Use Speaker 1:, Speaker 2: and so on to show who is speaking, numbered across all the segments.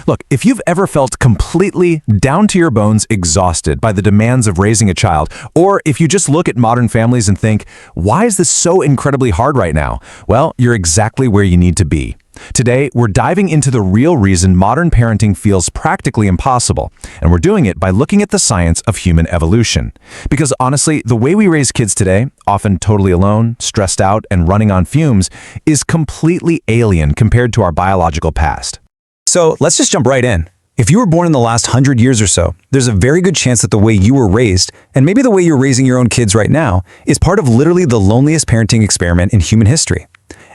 Speaker 1: Look, if you've ever felt completely down to your bones exhausted by the demands of raising a child, or if you just look at modern families and think, why is this so incredibly hard right now? Well, you're exactly where you need to be. Today, we're diving into the real reason modern parenting feels practically impossible, and we're doing it by looking at the science of human evolution. Because honestly, the way we raise kids today, often totally alone, stressed out, and running on fumes, is completely alien compared to our biological past.
Speaker 2: So let's just jump right in. If you were born in the last 100 years or so, there's a very good chance that the way you were raised, and maybe the way you're raising your own kids right now, is part of literally the loneliest parenting experiment in human history.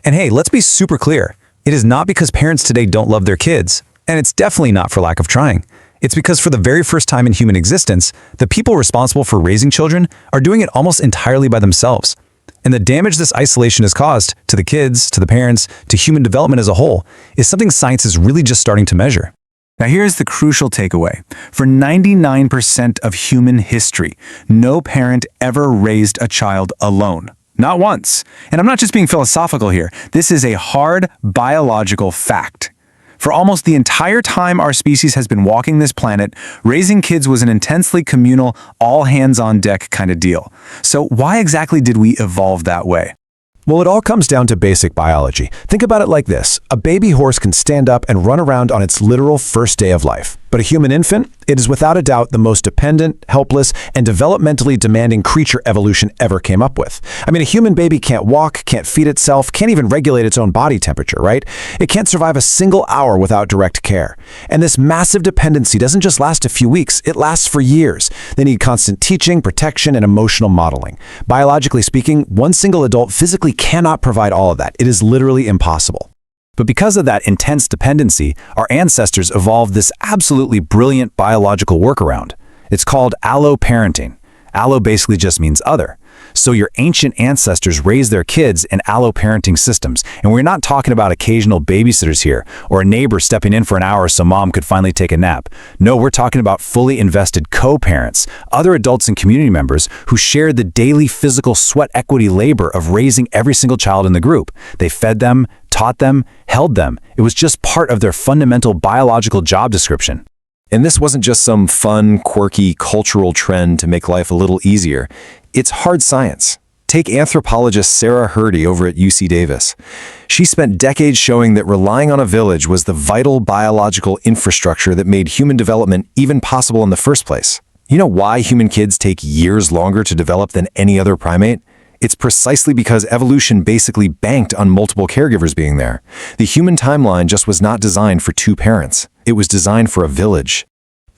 Speaker 2: And hey, let's be super clear. It is not because parents today don't love their kids, and it's definitely not for lack of trying. It's because for the very first time in human existence, the people responsible for raising children are doing it almost entirely by themselves. And the damage this isolation has caused to the kids, to the parents, to human development as a whole is something science is really just starting to measure.
Speaker 3: Now here's the crucial takeaway. For 99% of human history, no parent ever raised a child alone. Not once. And I'm not just being philosophical here. This is a hard biological fact. For almost the entire time our species has been walking this planet, raising kids was an intensely communal, all-hands-on-deck kind of deal. So why exactly did we evolve that way?
Speaker 1: Well, it all comes down to basic biology. Think about it like this. A baby horse can stand up and run around on its literal first day of life. But a human infant, it is without a doubt the most dependent, helpless, and developmentally demanding creature evolution ever came up with. I mean, a human baby can't walk, can't feed itself, can't even regulate its own body temperature, right? It can't survive a single hour without direct care. And this massive dependency doesn't just last a few weeks, it lasts for years. They need constant teaching, protection, and emotional modeling. Biologically speaking, one single adult physically cannot provide all of that. It is literally impossible.
Speaker 2: But because of that intense dependency, our ancestors evolved this absolutely brilliant biological workaround. It's called alloparenting. Allo basically just means other. So your ancient ancestors raised their kids in alloparenting systems. And we're not talking about occasional babysitters here, or a neighbor stepping in for an hour so mom could finally take a nap. No, we're talking about fully invested co-parents, other adults and community members who shared the daily physical sweat equity labor of raising every single child in the group. They fed them, taught them, held them. It was just part of their fundamental biological job description.
Speaker 4: And this wasn't just some fun, quirky cultural trend to make life a little easier. It's hard science. Take anthropologist Sarah Hrdy over at UC Davis. She spent decades showing that relying on a village was the vital biological infrastructure that made human development even possible in the first place. You know why human kids take years longer to develop than any other primate? It's precisely because evolution basically banked on multiple caregivers being there. The human timeline just was not designed for two parents. It was designed for a village.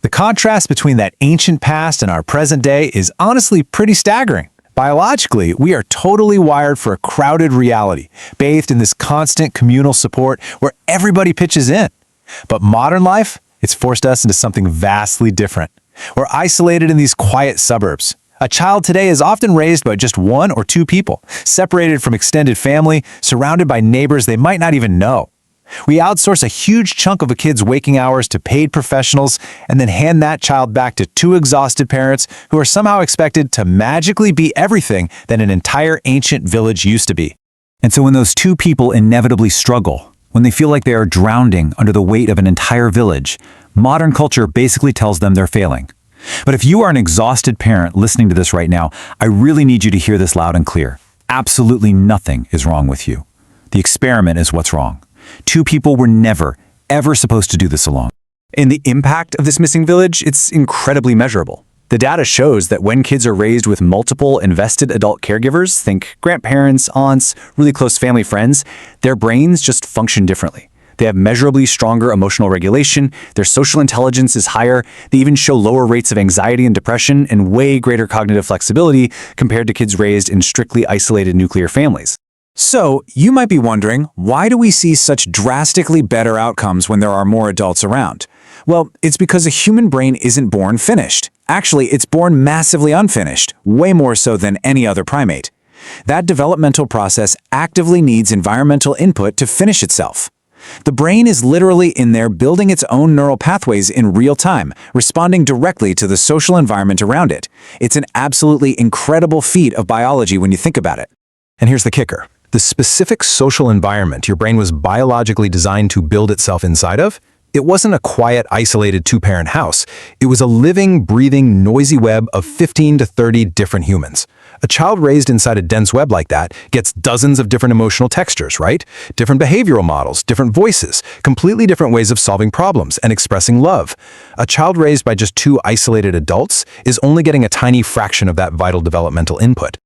Speaker 3: The contrast between that ancient past and our present day is honestly pretty staggering. Biologically, we are totally wired for a crowded reality, bathed in this constant communal support where everybody pitches in. But modern life, it's forced us into something vastly different. We're isolated in these quiet suburbs. A child today is often raised by just one or two people, separated from extended family, surrounded by neighbors they might not even know. We outsource a huge chunk of a kid's waking hours to paid professionals and then hand that child back to two exhausted parents who are somehow expected to magically be everything that an entire ancient village used to be.
Speaker 2: And so when those two people inevitably struggle, when they feel like they are drowning under the weight of an entire village, modern culture basically tells them they're failing. But if you are an exhausted parent listening to this right now, I really need you to hear this loud and clear. Absolutely nothing is wrong with you. The experiment is what's wrong. Two people were never, ever supposed to do this alone.
Speaker 3: And the impact of this missing village, it's incredibly measurable. The data shows that when kids are raised with multiple invested adult caregivers, think grandparents, aunts, really close family friends, their brains just function differently. They have measurably stronger emotional regulation, their social intelligence is higher, they even show lower rates of anxiety and depression and way greater cognitive flexibility compared to kids raised in strictly isolated nuclear families. So, you might be wondering, why do we see such drastically better outcomes when there are more adults around? Well, it's because a human brain isn't born finished. Actually, it's born massively unfinished, way more so than any other primate. That developmental process actively needs environmental input to finish itself. The brain is literally in there building its own neural pathways in real time, responding directly to the social environment around it. It's an absolutely incredible feat of biology when you think about it.
Speaker 1: And here's the kicker. The specific social environment your brain was biologically designed to build itself inside of It wasn't a quiet, isolated two-parent house. It was a living, breathing, noisy web of 15 to 30 different humans. A child raised inside a dense web like that gets dozens of different emotional textures, right? Different behavioral models, different voices, completely different ways of solving problems and expressing love. A child raised by just two isolated adults is only getting a tiny fraction of that vital developmental input.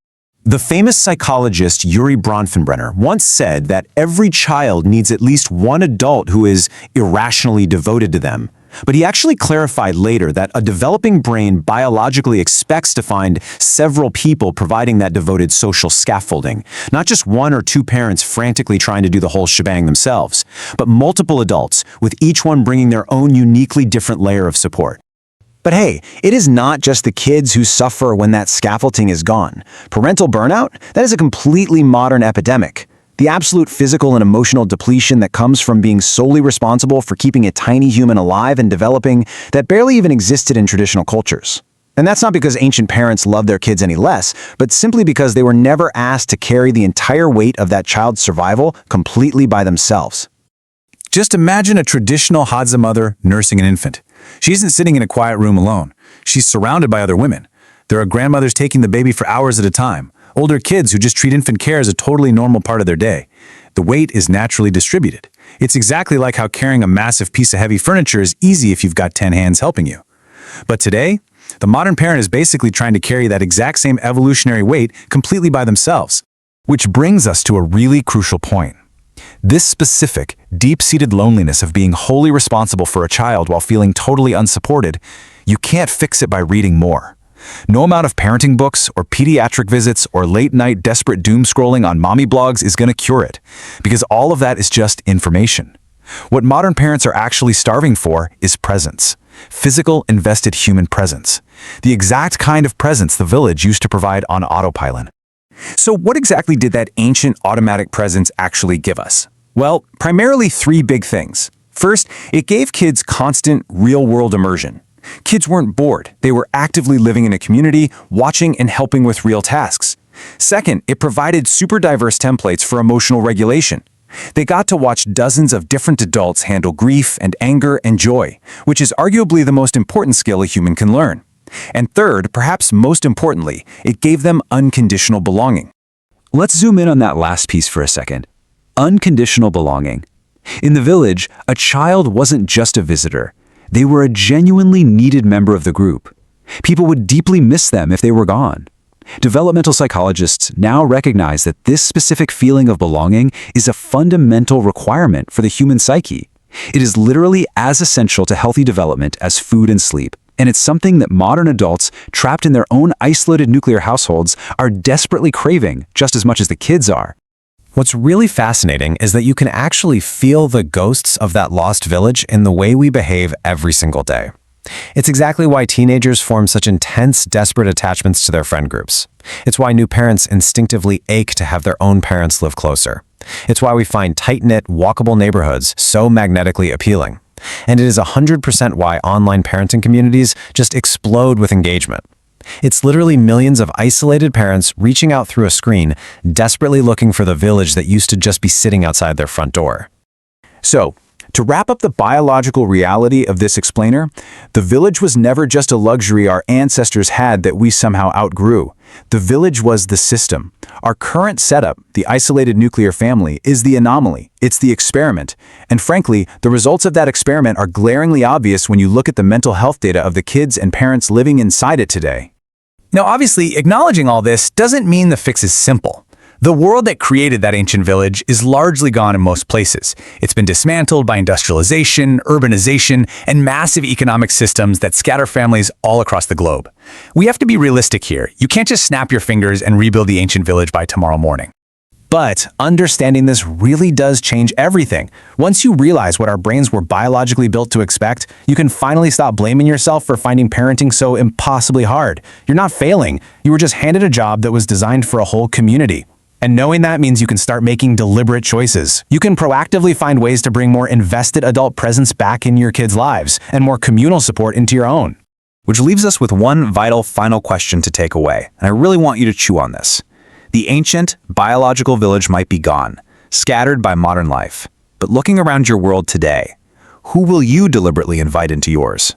Speaker 3: The famous psychologist Yuri Bronfenbrenner once said that every child needs at least one adult who is irrationally devoted to them. But he actually clarified later that a developing brain biologically expects to find several people providing that devoted social scaffolding, not just one or two parents frantically trying to do the whole shebang themselves, but multiple adults, with each one bringing their own uniquely different layer of support. But hey, it is not just the kids who suffer when that scaffolding is gone. Parental burnout? That is a completely modern epidemic. The absolute physical and emotional depletion that comes from being solely responsible for keeping a tiny human alive and developing that barely even existed in traditional cultures. And that's not because ancient parents loved their kids any less, but simply because they were never asked to carry the entire weight of that child's survival completely by themselves.
Speaker 2: Just imagine a traditional Hadza mother nursing an infant. She isn't sitting in a quiet room alone. She's surrounded by other women. There are grandmothers taking the baby for hours at a time, older kids who just treat infant care as a totally normal part of their day. The weight is naturally distributed. It's exactly like how carrying a massive piece of heavy furniture is easy if you've got 10 hands helping you. But today, the modern parent is basically trying to carry that exact same evolutionary weight completely by themselves. Which brings us to a really crucial point. This specific, deep-seated loneliness of being wholly responsible for a child while feeling totally unsupported, you can't fix it by reading more. No amount of parenting books or pediatric visits or late-night desperate doom scrolling on mommy blogs is going to cure it, because all of that is just information. What modern parents are actually starving for is presence. Physical, invested human presence. The exact kind of presence the village used to provide on autopilot. So what exactly did that ancient automatic presence actually give us? Well, primarily three big things. First, it gave kids constant, real-world immersion. Kids weren't bored. They were actively living in a community, watching and helping with real tasks. Second, it provided super diverse templates for emotional regulation. They got to watch dozens of different adults handle grief and anger and joy, which is arguably the most important skill a human can learn. And third, perhaps most importantly, it gave them unconditional belonging. Let's zoom in on that last piece for a second. Unconditional belonging. In the village, a child wasn't just a visitor. They were a genuinely needed member of the group. People would deeply miss them if they were gone. Developmental psychologists now recognize that this specific feeling of belonging is a fundamental requirement for the human psyche. It is literally as essential to healthy development as food and sleep. And it's something that modern adults, trapped in their own isolated nuclear households, are desperately craving just as much as the kids are.
Speaker 1: What's really fascinating is that you can actually feel the ghosts of that lost village in the way we behave every single day. It's exactly why teenagers form such intense, desperate attachments to their friend groups. It's why new parents instinctively ache to have their own parents live closer. It's why we find tight-knit, walkable neighborhoods so magnetically appealing. And it is 100% why online parenting communities just explode with engagement. It's literally millions of isolated parents reaching out through a screen, desperately looking for the village that used to just be sitting outside their front door.
Speaker 2: So, to wrap up the biological reality of this explainer, the village was never just a luxury our ancestors had that we somehow outgrew. The village was the system. Our current setup, the isolated nuclear family, is the anomaly. It's the experiment. And frankly, the results of that experiment are glaringly obvious when you look at the mental health data of the kids and parents living inside it today.
Speaker 3: Now, obviously, acknowledging all this doesn't mean the fix is simple. The world that created that ancient village is largely gone in most places. It's been dismantled by industrialization, urbanization, and massive economic systems that scatter families all across the globe. We have to be realistic here. You can't just snap your fingers and rebuild the ancient village by tomorrow morning.
Speaker 1: But understanding this really does change everything. Once you realize what our brains were biologically built to expect, you can finally stop blaming yourself for finding parenting so impossibly hard. You're not failing. You were just handed a job that was designed for a whole community. And knowing that means you can start making deliberate choices. You can proactively find ways to bring more invested adult presence back in your kids' lives and more communal support into your own.
Speaker 2: Which leaves us with one vital final question to take away, and I really want you to chew on this. The ancient, biological village might be gone, scattered by modern life. But looking around your world today, Who will you deliberately invite into yours?